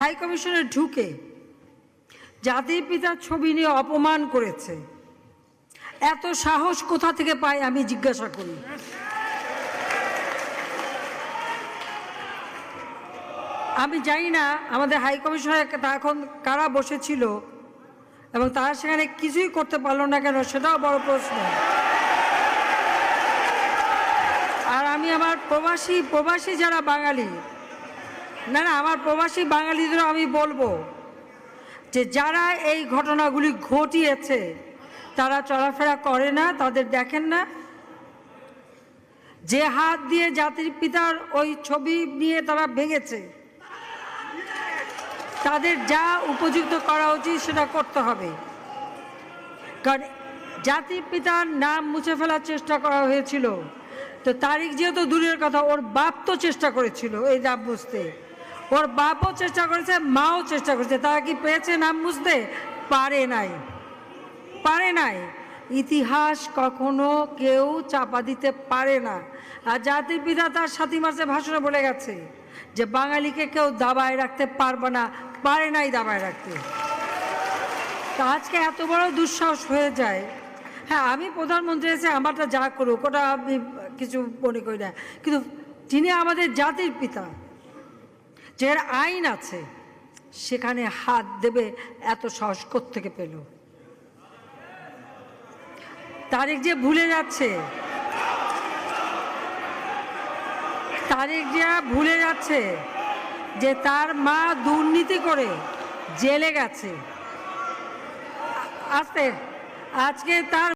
High কমিশনে ঢুকে জাতির পিতার ছবি নিয়ে অপমান করেছে। এত সাহস কোথা থেকে পায় আমি জিজ্ঞাসা করি। আমি জানি না আমাদের হাই কমিশনার এখন কারা বসেছিল এবং তারা সেখানে কিছুই করতে পারলো না কেন, সেটাও বড় প্রশ্ন। আর আমি আমার প্রবাসী যারা বাঙালি, না আমার প্রবাসী বাঙালিদেরও আমি বলবো যে যারা এই ঘটনাগুলি ঘটিয়েছে তারা চলাফেরা করে না, তাদের দেখেন না। যে হাত দিয়ে জাতির পিতার ওই ছবি নিয়ে তারা ভেঙেছে, তাদের যা উপযুক্ত করা উচিত সেটা করতে হবে। কারণ জাতির পিতার নাম মুছে ফেলার চেষ্টা করা হয়েছিল, তো তারিখ যেহেতু দূরের কথা, ওর বাপ তো চেষ্টা করেছিল এই নাম মুছতে, ওর বাপও চেষ্টা করেছে, মাও চেষ্টা করেছে। তারা কি পেয়েছে নাম মুছতে? পারে নাই। ইতিহাস কখনো কেউ চাপা দিতে পারে না। আর জাতির পিতা তার 7 মার্চে ভাষণে বলে গেছে যে বাঙালিকে কেউ দাবায় রাখতে পারবে না, পারে নাই দাবায় রাখতে। তা আজকে এত বড় দুঃসাহস হয়ে যায়। হ্যাঁ, আমি প্রধানমন্ত্রী এসে আমারটা যা করুক ওটা আমি কিছু মনে করি না, কিন্তু যিনি আমাদের জাতির পিতা, যে আইন আছে, সেখানে হাত দেবে এত সাহস কোত্থেকে পেল? তারেক যে ভুলে যাচ্ছে যে তার মা দুর্নীতি করে জেলে গেছে। আজকে তার